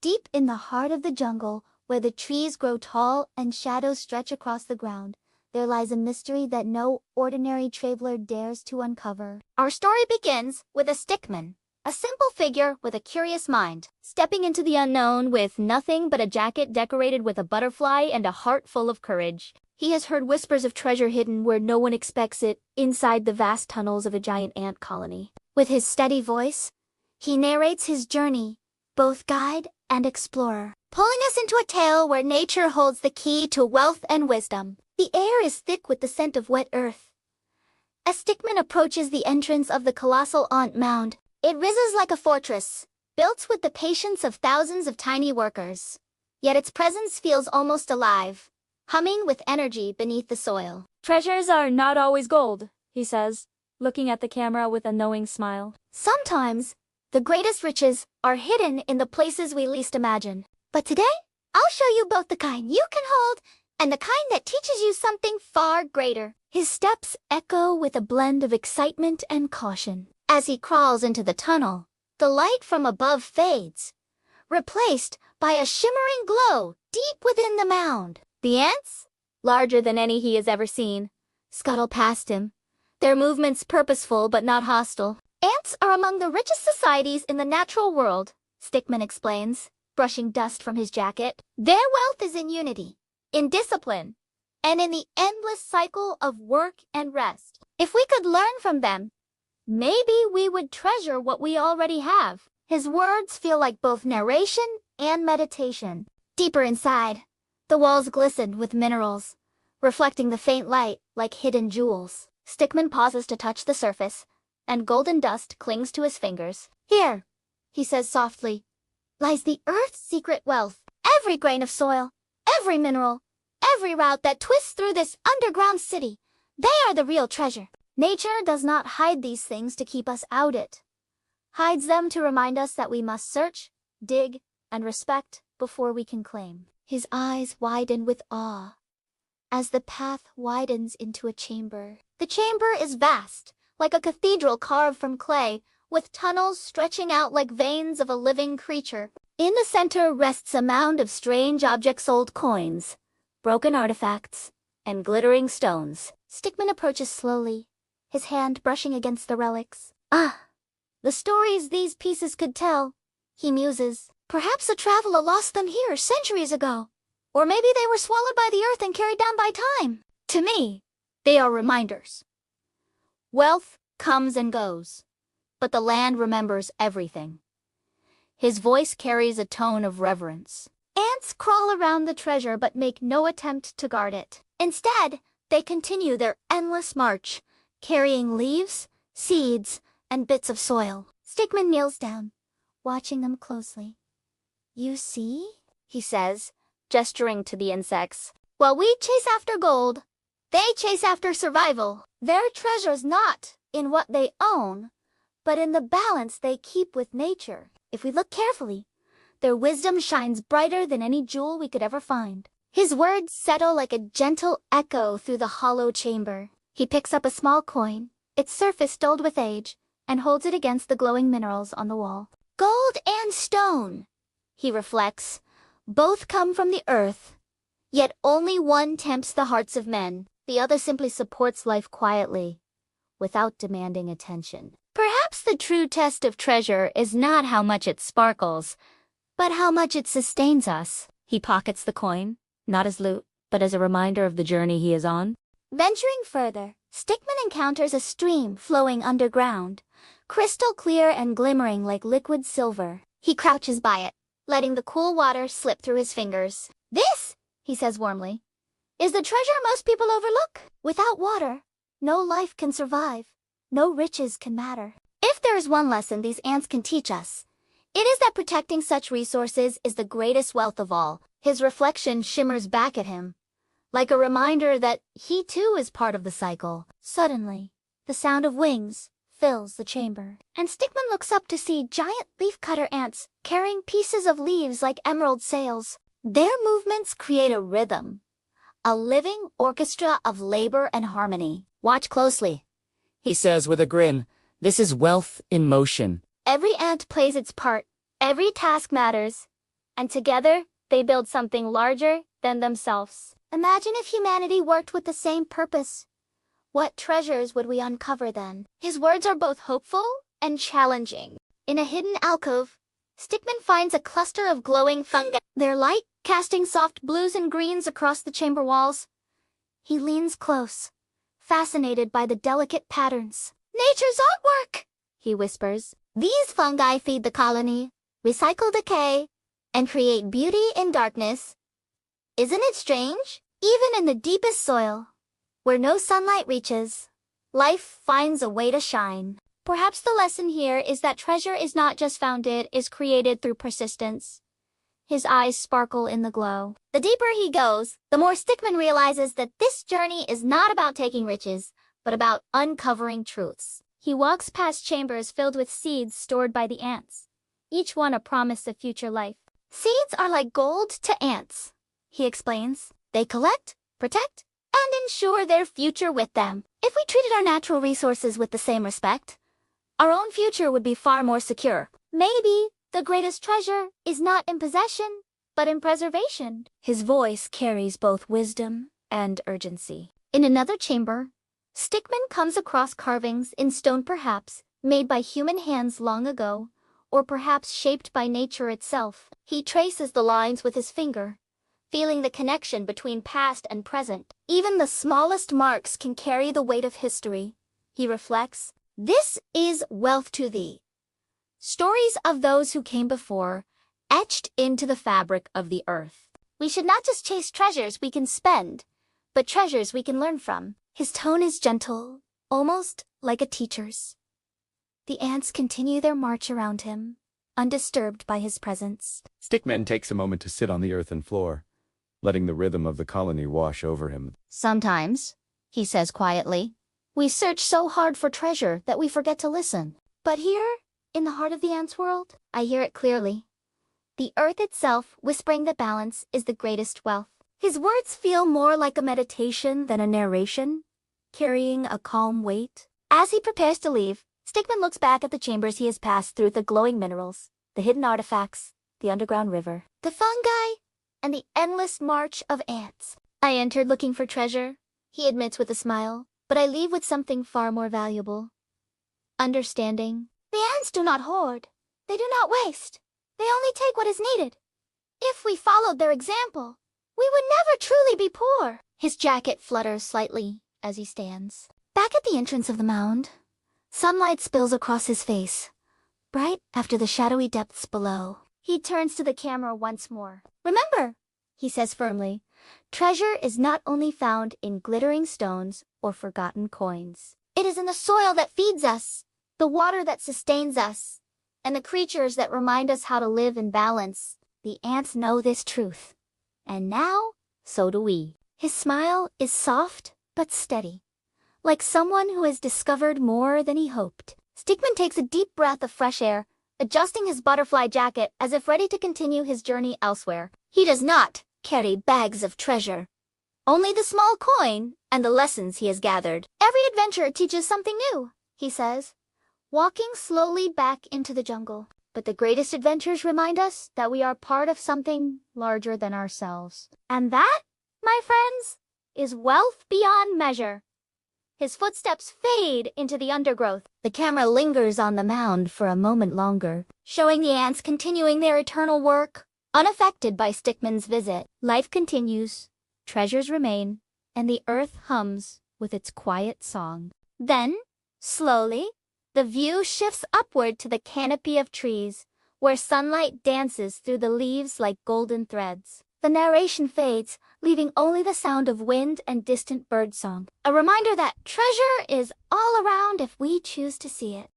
Deep in the heart of the jungle, where the trees grow tall and shadows stretch across the ground, there lies a mystery that no ordinary traveler dares to uncover. Our story begins with a stickman, a simple figure with a curious mind, stepping into the unknown with nothing but a jacket decorated with a butterfly and a heart full of courage. He has heard whispers of treasure hidden where no one expects it, inside the vast tunnels of a giant ant colony. With his steady voice, he narrates his journey, both guide and explorer, pulling us into a tale where nature holds the key to wealth and wisdom. The air is thick with the scent of wet earth. As Stickman approaches the entrance of the colossal Ant Mound, it rises like a fortress, built with the patience of thousands of tiny workers. Yet its presence feels almost alive, humming with energy beneath the soil. Treasures are not always gold, he says, looking at the camera with a knowing smile. Sometimes, the greatest riches are hidden in the places we least imagine. But today, I'll show you both the kind you can hold and the kind that teaches you something far greater. His steps echo with a blend of excitement and caution. As he crawls into the tunnel, the light from above fades, replaced by a shimmering glow deep within the mound. The ants, larger than any he has ever seen, scuttle past him, their movements purposeful but not hostile. Ants are among the richest societies in the natural world, Stickman explains, brushing dust from his jacket. Their wealth is in unity, in discipline, and in the endless cycle of work and rest. If we could learn from them, maybe we would treasure what we already have. His words feel like both narration and meditation. Deeper inside, the walls glisten with minerals, reflecting the faint light like hidden jewels. Stickman pauses to touch the surface, and golden dust clings to his fingers. Here, he says softly, lies the Earth's secret wealth. Every grain of soil, every mineral, every route that twists through this underground city, they are the real treasure. Nature does not hide these things to keep us out it. Hides them to remind us that we must search, dig, and respect before we can claim. His eyes widen with awe as the path widens into a chamber. The chamber is vast, like a cathedral carved from clay, with tunnels stretching out like veins of a living creature. In the center rests a mound of strange objects, old coins, broken artifacts, and glittering stones. Stickman approaches slowly, his hand brushing against the relics. The stories these pieces could tell, he muses. Perhaps a traveler lost them here centuries ago. Or maybe they were swallowed by the earth and carried down by time. To me, they are reminders. Wealth comes and goes, but the land remembers everything. His voice carries a tone of reverence. Ants crawl around the treasure but make no attempt to guard it. Instead, they continue their endless march, carrying leaves, seeds, and bits of soil. Stickman kneels down, watching them closely. You see, he says, gesturing to the insects. While we chase after gold, they chase after survival. Their treasure's not in what they own, but in the balance they keep with nature. If we look carefully, their wisdom shines brighter than any jewel we could ever find. His words settle like a gentle echo through the hollow chamber. He picks up a small coin, its surface dulled with age, and holds it against the glowing minerals on the wall. Gold and stone, he reflects, both come from the earth, yet only one tempts the hearts of men. The other simply supports life quietly, without demanding attention. Perhaps the true test of treasure is not how much it sparkles, but how much it sustains us. He pockets the coin, not as loot, but as a reminder of the journey he is on. Venturing further, Stickman encounters a stream flowing underground, crystal clear and glimmering like liquid silver. He crouches by it, letting the cool water slip through his fingers. This, he says warmly, is the treasure most people overlook. Without water, no life can survive, no riches can matter. If there is one lesson these ants can teach us, it is that protecting such resources is the greatest wealth of all. His reflection shimmers back at him, like a reminder that he too is part of the cycle. Suddenly, the sound of wings fills the chamber, and Stickman looks up to see giant leafcutter ants carrying pieces of leaves like emerald sails. Their movements create a rhythm, a living orchestra of labor and harmony. Watch closely, he says with a grin. This is wealth in motion. Every ant plays its part, every task matters, and together they build something larger than themselves. Imagine if humanity worked with the same purpose. What treasures would we uncover then? His words are both hopeful and challenging. In a hidden alcove, Stickmin finds a cluster of glowing fungi, their light casting soft blues and greens across the chamber walls. He leans close, fascinated by the delicate patterns. Nature's artwork, he whispers. These fungi feed the colony, recycle decay, and create beauty in darkness. Isn't it strange? Even in the deepest soil, where no sunlight reaches, life finds a way to shine. Perhaps the lesson here is that treasure is not just found, it is created through persistence. His eyes sparkle in the glow. The deeper he goes, the more Stickmin realizes that this journey is not about taking riches, but about uncovering truths. He walks past chambers filled with seeds stored by the ants, each one a promise of future life. Seeds are like gold to ants, he explains. They collect, protect, and ensure their future with them. If we treated our natural resources with the same respect, our own future would be far more secure. Maybe the greatest treasure is not in possession, but in preservation. His voice carries both wisdom and urgency. In another chamber, Stickmin comes across carvings in stone, perhaps made by human hands long ago, or perhaps shaped by nature itself. He traces the lines with his finger, feeling the connection between past and present. Even the smallest marks can carry the weight of history, he reflects. This is wealth to thee. Stories of those who came before, etched into the fabric of the earth. We should not just chase treasures we can spend, but treasures we can learn from. His tone is gentle, almost like a teacher's. The ants continue their march around him, undisturbed by his presence. Stickmin takes a moment to sit on the earthen floor, letting the rhythm of the colony wash over him. Sometimes, he says quietly, we search so hard for treasure that we forget to listen. But here, in the heart of the ants' world, I hear it clearly. The earth itself, whispering that balance is the greatest wealth. His words feel more like a meditation than a narration, carrying a calm weight. As he prepares to leave, Stickmin looks back at the chambers he has passed through, the glowing minerals, the hidden artifacts, the underground river, the fungi, and the endless march of ants. I entered looking for treasure, he admits with a smile, but I leave with something far more valuable. Understanding. The ants do not hoard. They do not waste. They only take what is needed. If we followed their example, we would never truly be poor. His jacket flutters slightly as he stands. Back at the entrance of the mound, sunlight spills across his face, bright after the shadowy depths below. He turns to the camera once more. Remember, he says firmly, treasure is not only found in glittering stones or forgotten coins. It is in the soil that feeds us, the water that sustains us, and the creatures that remind us how to live in balance. The ants know this truth. And now, so do we. His smile is soft but steady, like someone who has discovered more than he hoped. Stickmin takes a deep breath of fresh air, adjusting his butterfly jacket as if ready to continue his journey elsewhere. He does not carry bags of treasure, only the small coin and the lessons he has gathered. Every adventure teaches something new, he says, walking slowly back into the jungle. But the greatest adventures remind us that we are part of something larger than ourselves. And that, my friends, is wealth beyond measure. His footsteps fade into the undergrowth. The camera lingers on the mound for a moment longer, showing the ants continuing their eternal work, unaffected by Stickmin's visit. Life continues, treasures remain, and the earth hums with its quiet song. Then, slowly, the view shifts upward to the canopy of trees, where sunlight dances through the leaves like golden threads. The narration fades, leaving only the sound of wind and distant birdsong. A reminder that treasure is all around if we choose to see it.